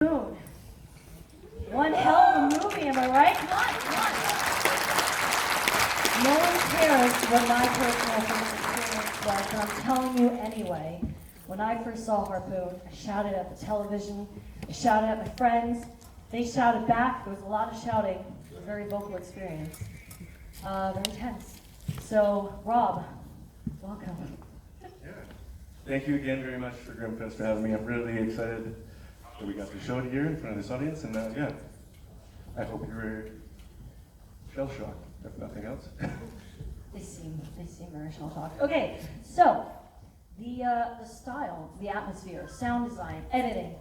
Harpoon. One hell of a movie, am I right? No one cares what my personal first experience was, but I'm telling you anyway. When I first saw Harpoon, I shouted at the television, I shouted at my friends, they shouted back, there was a lot of shouting, it was a very vocal experience, very intense. So, Rob, welcome. Yeah. Thank you again very much for Grimmfest for having me. I'm really excited that we got to show it here in front of this audience, and yeah, I hope you were shell-shocked, if nothing else. They seem very shell-shocked. Okay, so the style, the atmosphere, sound design, editing,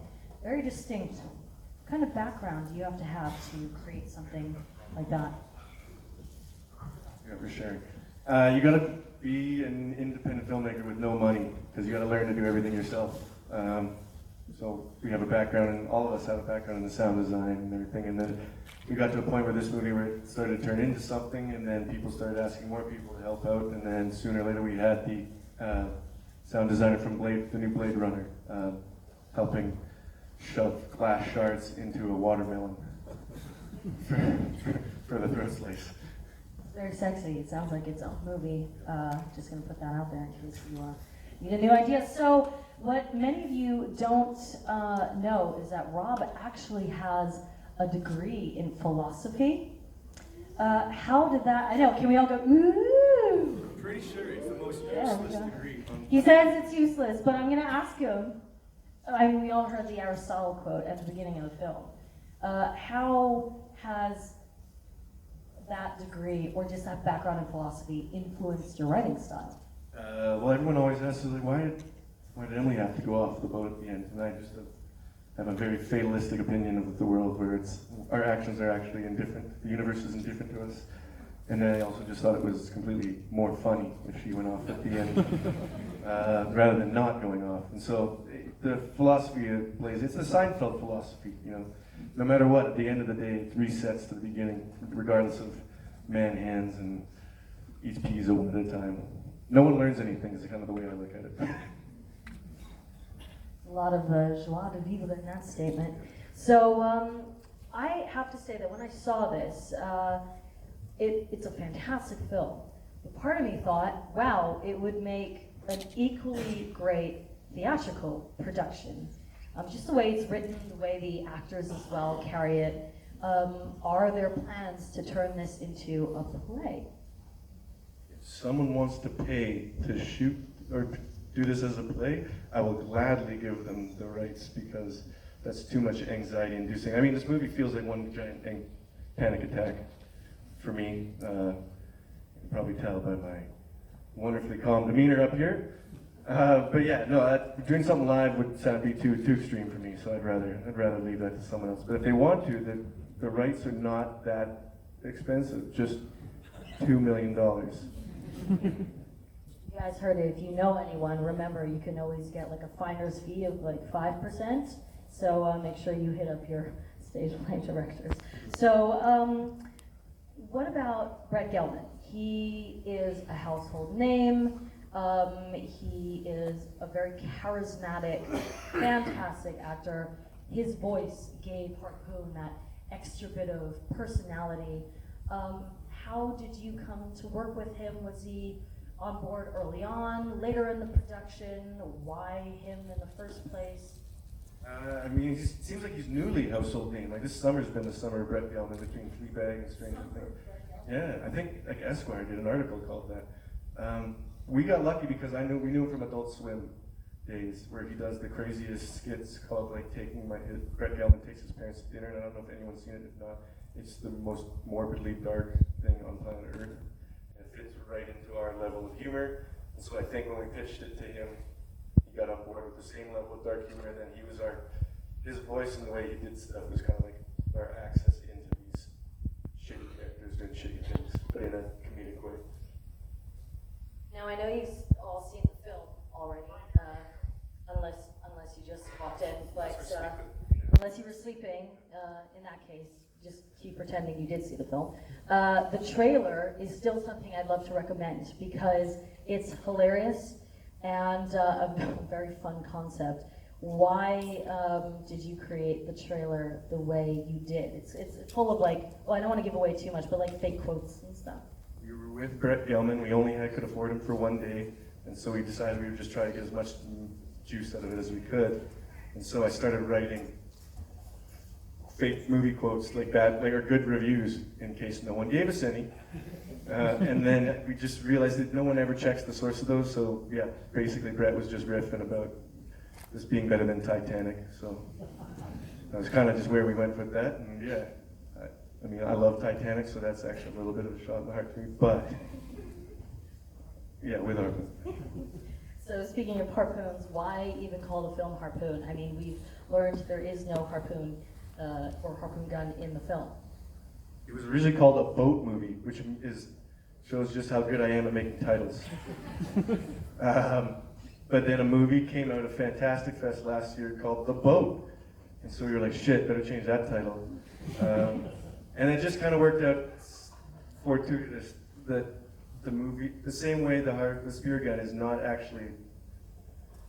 very distinct. What kind of background do you have to create something like that? Yeah, for sure. You gotta be an independent filmmaker with no money, because you gotta learn to do everything yourself. So we have a background, and all of us have a background in the sound design and everything, and then we got to a point where this movie where it started to turn into something, and then people started asking more people to help out, and then sooner or later we had the sound designer from the new Blade Runner, helping shove glass shards into a watermelon for the throat slice. Very sexy. It sounds like its own movie. Just going to put that out there in case you need a new idea. So, what many of you don't know is that Rob actually has a degree in philosophy. How did that? I know. Can we all go? Ooh. I'm pretty sure it's the most useless degree. He says it's useless, but I'm going to ask him. I mean, we all heard the Aristotle quote at the beginning of the film. How has that degree, or just that background in philosophy, influenced your writing style? Well, everyone always asks, like, why did Emily have to go off the boat at the end? And I just have a very fatalistic opinion of the world, where our actions are actually indifferent. The universe is indifferent to us. And then I also just thought it was completely more funny if she went off at the end, rather than not going off. And so the philosophy it plays, it's the Seinfeld philosophy, you know. No matter what, at the end of the day, it resets to the beginning, regardless of man hands and eats pizza one at a time. No one learns anything is kind of the way I look at it. A lot of joie de vivre in that statement. So I have to say that when I saw this, it's a fantastic film. But part of me thought, wow, it would make an equally great theatrical production. Just the way it's written, the way the actors as well carry it. Are there plans to turn this into a play? If someone wants to pay to shoot or do this as a play, I will gladly give them the rights, because that's too much anxiety inducing. I mean, this movie feels like one giant panic attack for me. You can probably tell by my wonderfully calm demeanor up here. But yeah, no, doing something live would be too extreme for me. So I'd rather leave that to someone else. But if they want to, the rights are not that expensive. Just $2 million. You guys heard it. If you know anyone, remember you can always get like a finder's fee of like 5%. So make sure you hit up your stage play directors. So what about Brett Gelman? He is a household name. He is a very charismatic, fantastic actor. His voice gave Harpoon that extra bit of personality. How did you come to work with him? Was he on board early on, later in the production? Why him in the first place? I mean, he seems like he's newly household name. Like, this summer's been the summer of Brett Gelman between Fleabag and Stranger Things. Yeah, I think like Esquire did an article called that. We got lucky because we knew him from Adult Swim days, where he does the craziest skits called like Brett Gelman Takes His Parents to Dinner, and I don't know if anyone's seen it. If not, it's the most morbidly dark thing on planet Earth. It fits right into our level of humor, and so I think when we pitched it to him, he got on board with the same level of dark humor, and then his voice and the way he did stuff was kind of like our access into these shitty characters doing shitty things, but in a comedic way. Now I know you've all seen the film already, unless you just walked in, but unless you were sleeping, in that case, just keep pretending you did see the film. The trailer is still something I'd love to recommend because it's hilarious and a very fun concept. Why did you create the trailer the way you did? It's full of like, well, I don't want to give away too much, but like fake quotes and stuff. We were with Brett Gelman. We only could afford him for one day, and so we decided we would just try to get as much juice out of it as we could. And so I started writing fake movie quotes, like bad, like or good reviews, in case no one gave us any. And then we just realized that no one ever checks the source of those. So yeah, basically Brett was just riffing about this being better than Titanic. So that was kind of just where we went with that. And yeah, I mean, I love Titanic, so that's actually a little bit of a shot in the heart to me. But yeah, with Harpoon. So speaking of harpoons, why even call the film Harpoon? I mean, we've learned there is no harpoon or harpoon gun in the film. It was originally called a boat movie, which shows just how good I am at making titles. But then a movie came out of Fantastic Fest last year called The Boat. And so we were like, shit, better change that title. And it just kind of worked out fortuitous that the movie, the same way the spear gun is not actually,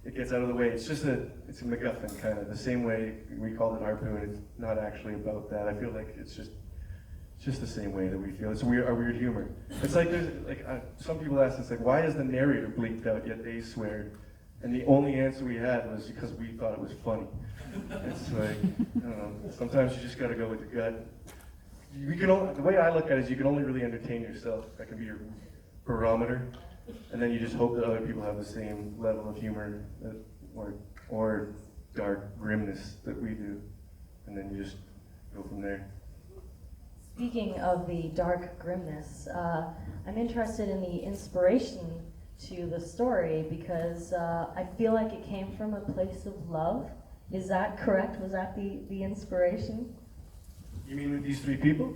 it gets out of the way. It's just it's a MacGuffin kind of. The same way we called it Harpoon, it's not actually about that. I feel like it's just the same way that we feel. It's our weird humor. It's like some people ask us like, why is the narrator bleeped out yet they swear? And the only answer we had was because we thought it was funny. It's like, I don't know. Sometimes you just got to go with the gut. The way I look at it is you can only really entertain yourself. That can be your barometer. And then you just hope that other people have the same level of humor or dark grimness that we do. And then you just go from there. Speaking of the dark grimness, I'm interested in the inspiration to the story because I feel like it came from a place of love. Is that correct? Was that the inspiration? You mean with these three people?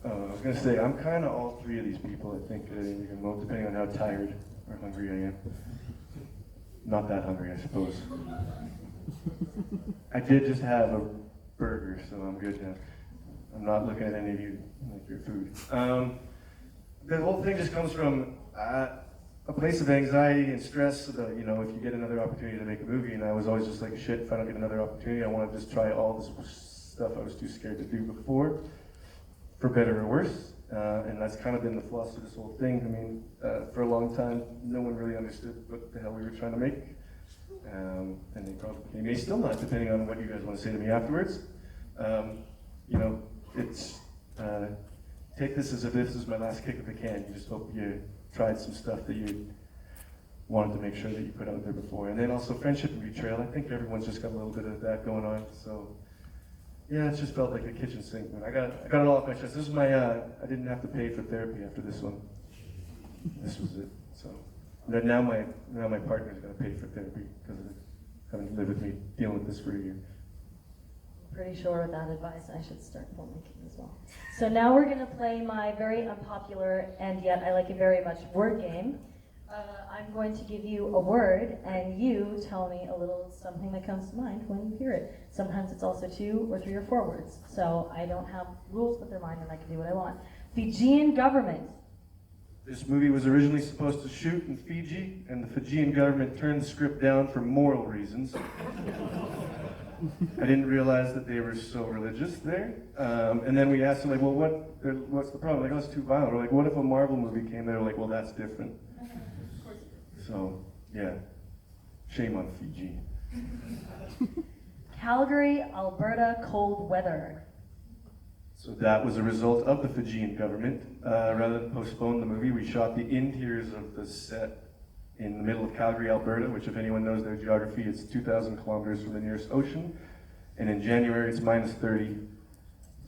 I was going to say, I'm kind of all three of these people, I think, depending on how tired or hungry I am. Not that hungry, I suppose. I did just have a burger, so I'm good now. I'm not looking at any of you like your food. The whole thing just comes from a place of anxiety and stress about, if you get another opportunity to make a movie, and I was always just like, shit, if I don't get another opportunity, I want to just try all this stuff I was too scared to do before, for better or worse. And that's kind of been the philosophy of this whole thing. I mean, for a long time, no one really understood what the hell we were trying to make. And they may still not, depending on what you guys want to say to me afterwards. It's take this as if this is my last kick of the can. You just hope you tried some stuff that you wanted to make sure that you put out there before. And then also friendship and betrayal. I think everyone's just got a little bit of that going on. So yeah, it just felt like a kitchen sink. I got it all off my chest. This is my, I didn't have to pay for therapy after this one. This was it. So now my partner's gonna pay for therapy because of having lived with me, dealing with this for a year. Pretty sure with that advice I should start filmmaking as well. So now we're going to play my very unpopular and yet I like it very much word game. I'm going to give you a word and you tell me a little something that comes to mind when you hear it. Sometimes it's also 2 or 3 or 4 words. So I don't have rules, but they're mine and I can do what I want. Fijian government. This movie was originally supposed to shoot in Fiji, and the Fijian government turned the script down for moral reasons. I didn't realize that they were so religious there. And then we asked them, like, well, what's the problem? Like, oh, it's too violent. We're like, what if a Marvel movie came there? Like, well, that's different. So, yeah, shame on Fiji. Calgary, Alberta, cold weather. So that was a result of the Fijian government. Rather than postpone the movie, we shot the interiors of the set in the middle of Calgary, Alberta, which if anyone knows their geography, it's 2,000 kilometers from the nearest ocean. And in January, it's minus 30,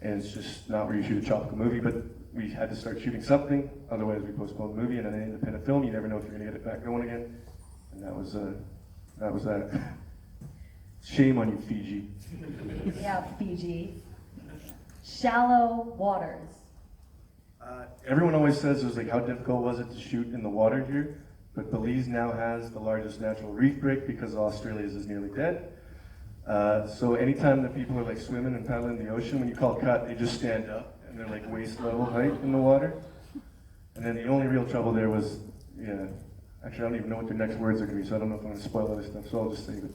and it's just not where you shoot a tropical movie, but we had to start shooting something, otherwise we postponed the movie, and in an independent film, you never know if you're gonna get it back going again. And that was that. Shame on you, Fiji. Yeah, Fiji. Shallow waters. Everyone always says, it was like, how difficult was it to shoot in the water here? But Belize now has the largest natural reef break because Australia's is nearly dead. So anytime that people are like swimming and paddling in the ocean, when you call cut, they just stand up and they're like waist level height in the water. And then the only real trouble there was, actually I don't even know what their next words are going to be, so I don't know if I'm going to spoil other stuff, so I'll just save it.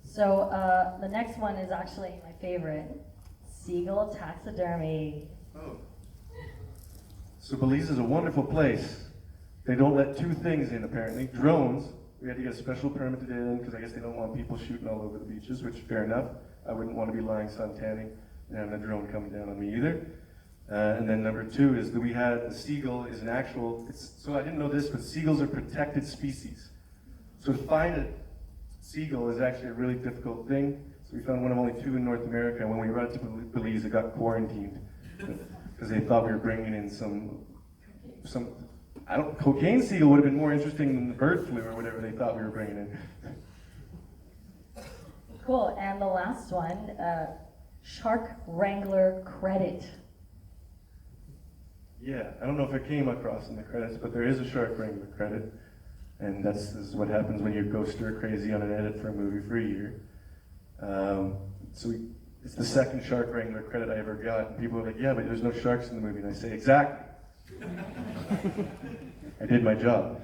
So the next one is actually my favorite, seagull taxidermy. Oh. So Belize is a wonderful place. They don't let two things in, apparently. Drones. We had to get a special permit to get in because I guess they don't want people shooting all over the beaches, which fair enough. I wouldn't want to be lying suntanning and having a drone coming down on me either. And then number two is that we had the seagull is an actual, so I didn't know this, but seagulls are protected species. So to find a seagull is actually a really difficult thing. So we found one of only two in North America, and when we brought it to Belize, it got quarantined because they thought we were bringing in some cocaine seagull would have been more interesting than the bird flu or whatever they thought we were bringing in. Cool, and the last one, shark wrangler credit. Yeah, I don't know if it came across in the credits, but there is a shark wrangler credit, and this is what happens when you go stir crazy on an edit for a movie for a year. It's the second shark wrangler credit I ever got, and people are like, yeah, but there's no sharks in the movie, and I say, exactly. I did my job,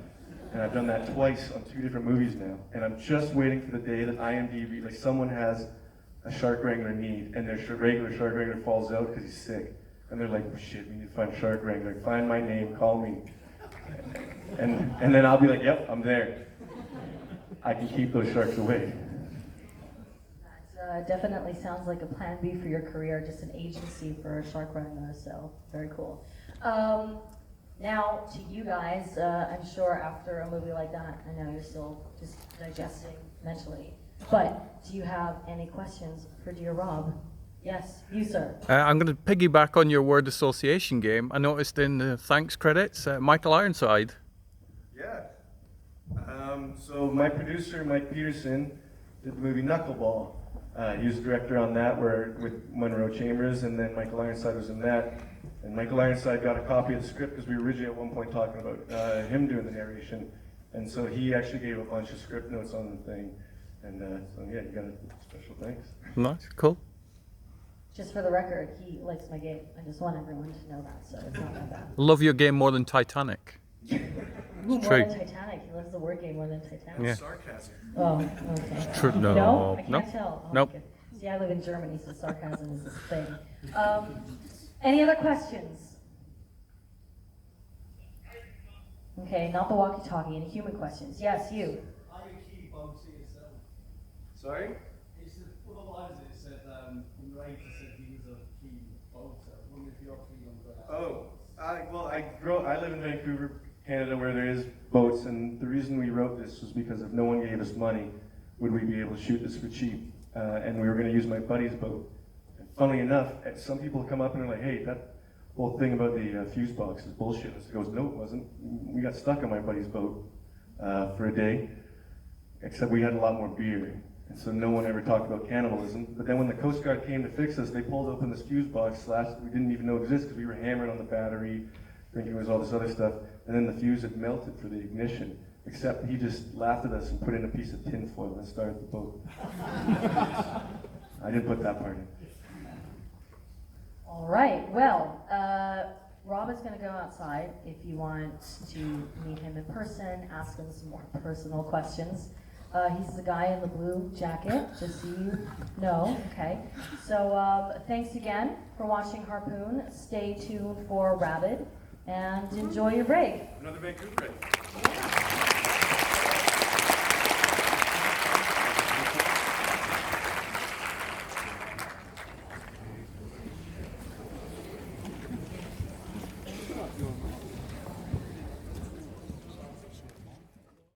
and I've done that twice on 2 different movies now, and I'm just waiting for the day that IMDb, like someone has a shark wrangler need, and their regular shark wrangler falls out because he's sick, and they're like, oh shit, we need to find a shark wrangler, find my name, call me, and then I'll be like, yep, I'm there. I can keep those sharks away. That definitely sounds like a plan B for your career, just an agency for a shark wrangler, so very cool. Now, to you guys, I'm sure after a movie like that, I know you're still just digesting mentally, but do you have any questions for dear Rob? Yes, you, sir. I'm going to piggyback on your word association game. I noticed in the thanks credits, Michael Ironside. Yeah. So my producer, Mike Peterson, did the movie Knuckleball. He was the director on that with Monroe Chambers, and then Michael Ironside was in that. And Michael Ironside got a copy of the script because we were originally at one point talking about him doing the narration. And so he actually gave a bunch of script notes on the thing. And so yeah, you got a special thanks. Nice, cool. Just for the record, he likes my game. I just want everyone to know that, so it's not that bad. Love your game more than Titanic. More true. than Titanic. He loves the word game more than Titanic. Yeah. Sarcasm. Oh, okay. True. No. No? I can't Nope. tell. Oh, Nope. okay. See, I live in Germany, so sarcasm is this thing. Any other questions? Okay, not the walkie-talkie, any human questions. Yes, you. Are you key boat to yourself? Sorry? It's otherwise it said in the race it said he was a key boater. I wonder if you're keen on that. Oh, I live in Vancouver, Canada, where there is boats, and the reason we wrote this was because if no one gave us money, would we be able to shoot this for cheap? And we were going to use my buddy's boat. And funnily enough, some people come up and are like, hey, that whole thing about the fuse box is bullshit. And he goes, no, it wasn't. We got stuck on my buddy's boat for a day, except we had a lot more beer. And so no one ever talked about cannibalism. But then when the Coast Guard came to fix us, they pulled open this fuse box we didn't even know existed because we were hammering on the battery, thinking it was all this other stuff. And then the fuse had melted for the ignition, except he just laughed at us and put in a piece of tin foil and started the boat. I didn't put that part in. All right, well, Rob is going to go outside if you want to meet him in person, ask him some more personal questions. He's the guy in the blue jacket, just so you know, okay? So thanks again for watching Harpoon. Stay tuned for Rabid, and enjoy your break. Another Vancouver break. Yeah.